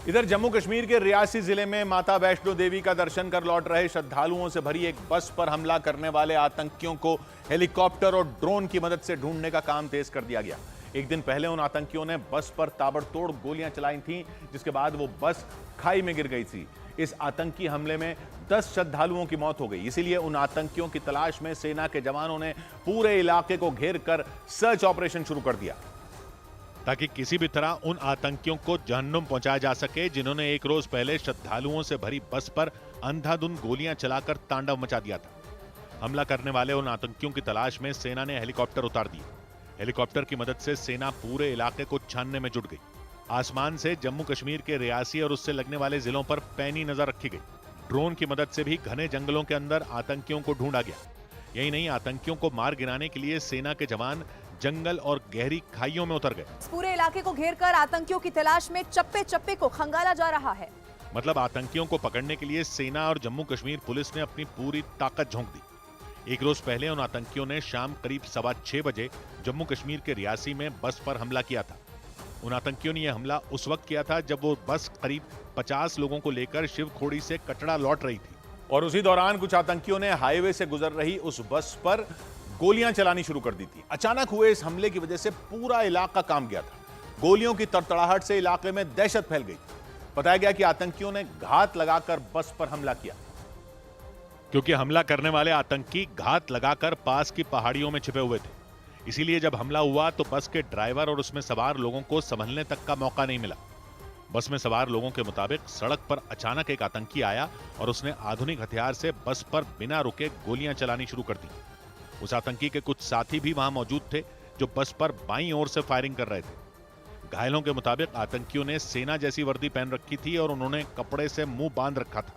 इधर जम्मू कश्मीर के रियासी जिले में माता वैष्णो देवी का दर्शन कर लौट रहे श्रद्धालुओं से भरी एक बस पर हमला करने वाले आतंकियों को हेलीकॉप्टर और ड्रोन की मदद से ढूंढने का काम तेज कर दिया गया। एक दिन पहले उन आतंकियों ने बस पर ताबड़तोड़ गोलियां चलाई थीं, जिसके बाद वो बस खाई में गिर गई थी। इस आतंकी हमले में 10 श्रद्धालुओं की मौत हो गई। इसीलिए उन आतंकियों की तलाश में सेना के जवानों ने पूरे इलाके को घेर कर सर्च ऑपरेशन शुरू कर दिया, ताकि किसी भी तरह उन आतंकियों को जहन्नुम पहुंचाया जा सके जिन्होंने एक रोज पहले श्रद्धालुओं से भरी बस पर अंधाधुंध गोलियां चलाकर तांडव मचा दिया था। हमला करने वाले उन आतंकियों की तलाश में सेना ने हेलीकॉप्टर उतार दिए। हेलीकॉप्टर की मदद से सेना पूरे इलाके को छानने में जुट गई। आसमान से जम्मू कश्मीर के रियासी और उससे लगने वाले जिलों पर पैनी नजर रखी गई। ड्रोन की मदद से भी घने जंगलों के अंदर आतंकियों को ढूंढा गया। यही नहीं, आतंकियों को मार गिराने के लिए सेना के जवान जंगल और गहरी खाइयों में उतर गए। पूरे इलाके को घेरकर आतंकियों की तलाश में चप्पे चप्पे को खंगाला जा रहा है। मतलब आतंकियों को पकड़ने के लिए सेना और जम्मू कश्मीर पुलिस ने अपनी पूरी ताकत झोंक दी। एक रोज पहले उन आतंकियों ने शाम करीब 6:15 बजे जम्मू कश्मीर के रियासी में बस पर हमला किया था। उन आतंकियों ने यह हमला उस वक्त किया था जब वो बस करीब 50 लोगों को लेकर शिवखोड़ी से कटरा लौट रही थी। और उसी दौरान कुछ आतंकियों ने हाईवे से गुजर रही उस बस पर गोलियां चलानी शुरू कर दी थी। अचानक हुए इस हमले की वजह से पूरा इलाका कांप गया था। गोलियों की तड़तड़ाहट से इलाके में दहशत फैल गई। बताया गया कि आतंकियों ने घात लगाकर बस पर हमला किया, क्योंकि हमला करने वाले आतंकी घात लगाकर पास की पहाड़ियों में छिपे हुए थे। इसीलिए जब हमला हुआ तो बस के ड्राइवर और उसमें सवार लोगों को संभलने तक का मौका नहीं मिला। बस में सवार लोगों के मुताबिक सड़क पर अचानक एक आतंकी आया और उसने आधुनिक हथियार से बस पर बिना रुके गोलियां चलानी शुरू कर दी। उस आतंकी के कुछ साथी भी वहां मौजूद थे जो बस पर बाईं ओर से फायरिंग कर रहे थे। घायलों के मुताबिक आतंकियों ने सेना जैसी वर्दी पहन रखी थी और उन्होंने कपड़े से मुंह बांध रखा था।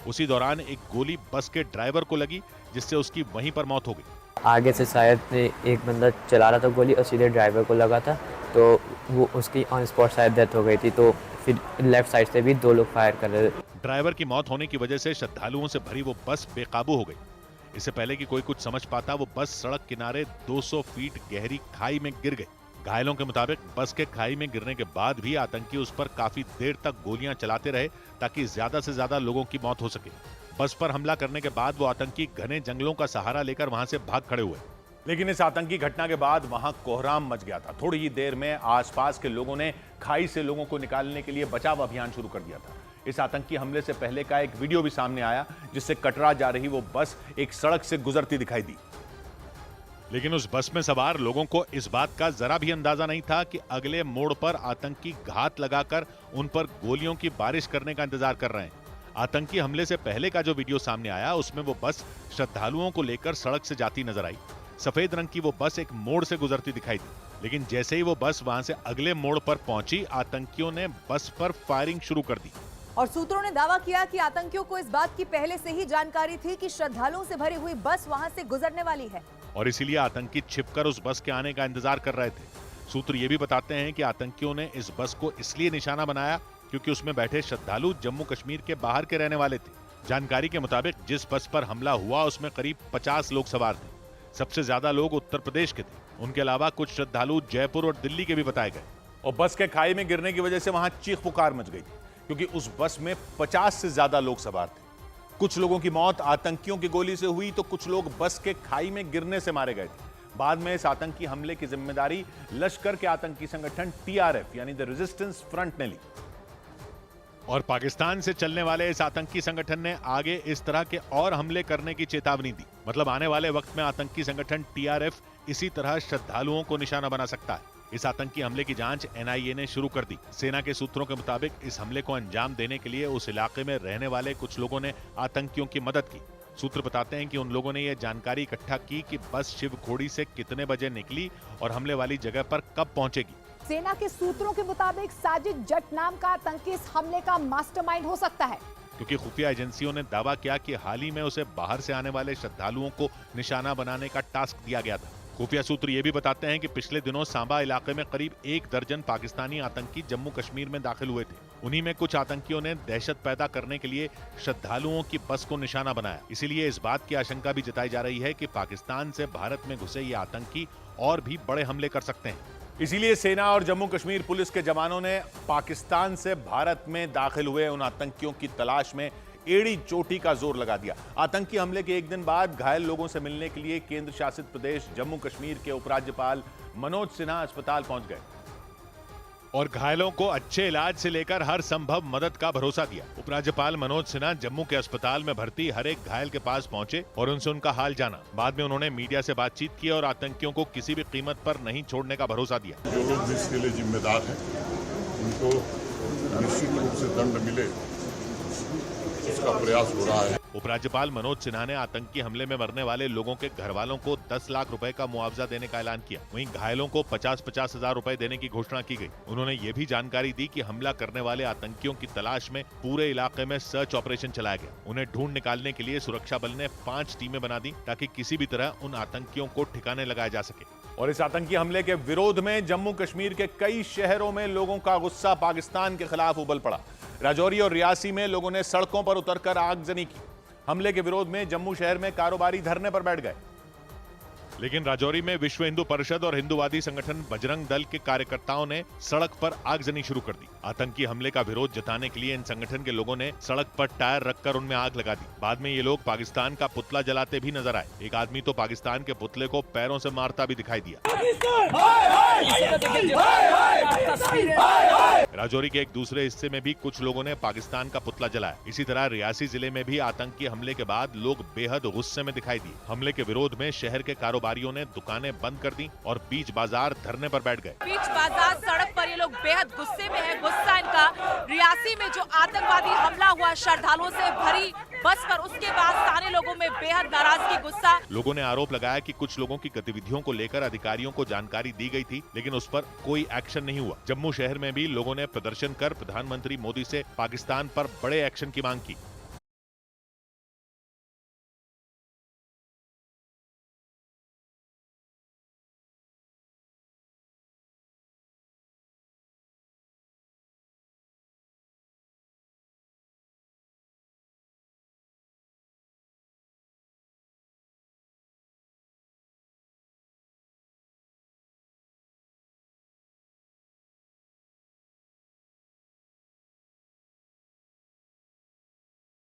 उसी दौरान एक गोली बस के ड्राइवर को लगी, जिससे उसकी वहीं पर मौत हो गई। आगे से शायद एक बंदा चला रहा था गोली और सीधे ड्राइवर को लगा था, तो वो उसकी ऑन स्पॉट शायद डेथ हो गई थी। तो फिर लेफ्ट साइड से भी 2 लोग फायर कर रहे थे। ड्राइवर की मौत होने की वजह से श्रद्धालुओं से भरी वो बस बेकाबू हो गई। इससे पहले कि कोई कुछ समझ पाता, वो बस सड़क किनारे 200 फीट गहरी खाई में गिर गई। घायलों के मुताबिक बस के खाई में गिरने के बाद भी आतंकी उस पर काफी देर तक गोलियां चलाते रहे ताकि ज्यादा से ज्यादा लोगों की मौत हो सके। बस पर हमला करने के बाद वो आतंकी घने जंगलों का सहारा लेकर वहां से भाग खड़े हुए। लेकिन इस आतंकी घटना के बाद वहां कोहराम मच गया था। थोड़ी ही देर में आसपास के लोगों ने खाई से लोगों को निकालने के लिए बचाव अभियान शुरू कर दिया था। इस आतंकी हमले से पहले का एक वीडियो भी सामने आया, जिससे कटरा जा रही वो बस एक सड़क से गुजरती दिखाई दी। लेकिन उस बस में सवार लोगों को इस बात का जरा भी अंदाजा नहीं था कि अगले मोड़ पर आतंकी घात लगाकर उन पर गोलियों की बारिश करने का इंतजार कर रहे हैं। आतंकी हमले से पहले का जो वीडियो सामने आया, उसमें वो बस श्रद्धालुओं को लेकर सड़क से जाती नजर आई। सफेद रंग की वो बस एक मोड़ से गुजरती दिखाई दी, लेकिन जैसे ही वो बस वहां से अगले मोड़ पर पहुंची, आतंकियों ने बस पर फायरिंग शुरू कर दी। और सूत्रों ने दावा किया कि आतंकियों को इस बात की पहले से ही जानकारी थी कि श्रद्धालुओं से भरी हुई बस वहां से गुजरने वाली है, और इसीलिए आतंकी छिपकर उस बस के आने का इंतजार कर रहे थे। सूत्र ये भी बताते हैं कि आतंकियों ने इस बस को इसलिए निशाना बनाया क्योंकि उसमें बैठे श्रद्धालु जम्मू कश्मीर के बाहर के रहने वाले थे। जानकारी के मुताबिक जिस बस पर हमला हुआ उसमें करीब 50 लोग सवार थे। सबसे ज्यादा लोग उत्तर प्रदेश के थे। उनके अलावा कुछ श्रद्धालु जयपुर और दिल्ली के भी बताए गए। और बस के खाई में गिरने की वजह से वहां चीख पुकार मच गई थी, क्योंकि उस बस में 50 से ज्यादा लोग सवार थे। कुछ लोगों की मौत आतंकियों की गोली से हुई, तो कुछ लोग बस के खाई में गिरने से मारे गए थे। बाद में इस आतंकी हमले की जिम्मेदारी लश्कर के आतंकी संगठन TRF यानी द रेजिस्टेंस फ्रंट ने ली। और पाकिस्तान से चलने वाले इस आतंकी संगठन ने आगे इस तरह के और हमले करने की चेतावनी दी। मतलब आने वाले वक्त में आतंकी संगठन TRF इसी तरह श्रद्धालुओं को निशाना बना सकता है। इस आतंकी हमले की जांच NIA ने शुरू कर दी। सेना के सूत्रों के मुताबिक इस हमले को अंजाम देने के लिए उस इलाके में रहने वाले कुछ लोगों ने आतंकियों की मदद की। सूत्र बताते हैं कि उन लोगों ने यह जानकारी इकट्ठा की कि बस शिवखोड़ी से कितने बजे निकली और हमले वाली जगह पर कब पहुंचेगी। सेना के सूत्रों के मुताबिक साजिद जट नाम का आतंकी इस हमले का मास्टरमाइंड हो सकता है, क्योंकि खुफिया एजेंसियों ने दावा किया कि हाल ही में उसे बाहर से आने वाले श्रद्धालुओं को निशाना बनाने का टास्क दिया गया था। खुफिया सूत्र ये भी बताते हैं कि पिछले दिनों सांबा इलाके में करीब 1 दर्जन पाकिस्तानी आतंकी जम्मू कश्मीर में दाखिल हुए थे। उन्हीं में कुछ आतंकियों ने दहशत पैदा करने के लिए श्रद्धालुओं की बस को निशाना बनाया। इसीलिए इस बात की आशंका भी जताई जा रही है कि पाकिस्तान से भारत में घुसे ये आतंकी और भी बड़े हमले कर सकते हैं। इसीलिए सेना और जम्मू कश्मीर पुलिस के जवानों ने पाकिस्तान से भारत में दाखिल हुए उन आतंकियों की तलाश में एड़ी चोटी का जोर लगा दिया। आतंकी हमले के एक दिन बाद घायल लोगों से मिलने के लिए केंद्र शासित प्रदेश जम्मू कश्मीर के उपराज्यपाल मनोज सिन्हा अस्पताल पहुंच गए और घायलों को अच्छे इलाज से लेकर हर संभव मदद का भरोसा दिया। उपराज्यपाल मनोज सिन्हा जम्मू के अस्पताल में भर्ती हर एक घायल के पास पहुंचे और उनसे उनका हाल जाना। बाद में उन्होंने मीडिया से बातचीत की और आतंकियों को किसी भी कीमत पर नहीं छोड़ने का भरोसा दिया। जो लोग भी इसके लिए जिम्मेदार हैं उनको निश्चित रूप से दंड मिले, इसका प्रयास हो रहा है। उपराज्यपाल मनोज सिन्हा ने आतंकी हमले में मरने वाले लोगों के घर वालों को 10 लाख रुपए का मुआवजा देने का ऐलान किया। वहीं घायलों को 50-50 हजार रुपए देने की घोषणा की गई। उन्होंने ये भी जानकारी दी कि हमला करने वाले आतंकियों की तलाश में पूरे इलाके में सर्च ऑपरेशन चलाया गया। उन्हें ढूंढ निकालने के लिए सुरक्षा बल ने 5 टीमें बना दी ताकि किसी भी तरह उन आतंकियों को ठिकाने लगाया जा सके। और इस आतंकी हमले के विरोध में जम्मू कश्मीर के कई शहरों में लोगों का गुस्सा पाकिस्तान के खिलाफ उबल पड़ा। राजौरी और रियासी में लोगों ने सड़कों पर उतरकर आगजनी की। हमले के विरोध में जम्मू शहर में कारोबारी धरने पर बैठ गए। लेकिन राजौरी में विश्व हिंदू परिषद और हिंदुवादी संगठन बजरंग दल के कार्यकर्ताओं ने सड़क पर आगजनी शुरू कर दी। आतंकी हमले का विरोध जताने के लिए इन संगठन के लोगों ने सड़क पर टायर रखकर उनमें आग लगा दी। बाद में ये लोग पाकिस्तान का पुतला जलाते भी नजर आए। एक आदमी तो पाकिस्तान के पुतले को पैरों से मारता भी दिखाई दिया। राजौरी के एक दूसरे हिस्से में भी कुछ लोगों ने पाकिस्तान का पुतला जलाया। इसी तरह रियासी जिले में भी आतंकी हमले के बाद लोग बेहद गुस्से में दिखाई दिए। हमले के विरोध में शहर के कारोबारियों ने दुकानें बंद कर दी और बीच बाजार धरने पर बैठ गए। बीच बाजार सड़क पर ये लोग बेहद गुस्से में है। गुस्सा इनका रियासी में जो आतंकवादी हमला हुआ श्रद्धालुओं से भरी बस पर, उसके बाद स्थानीय लोगों में बेहद नाराजगी, गुस्सा। लोगों ने आरोप लगाया कि कुछ लोगों की गतिविधियों को लेकर अधिकारियों को जानकारी दी गई थी, लेकिन उस पर कोई एक्शन नहीं हुआ। जम्मू शहर में भी लोगों ने प्रदर्शन कर प्रधानमंत्री मोदी से पाकिस्तान पर बड़े एक्शन की मांग की।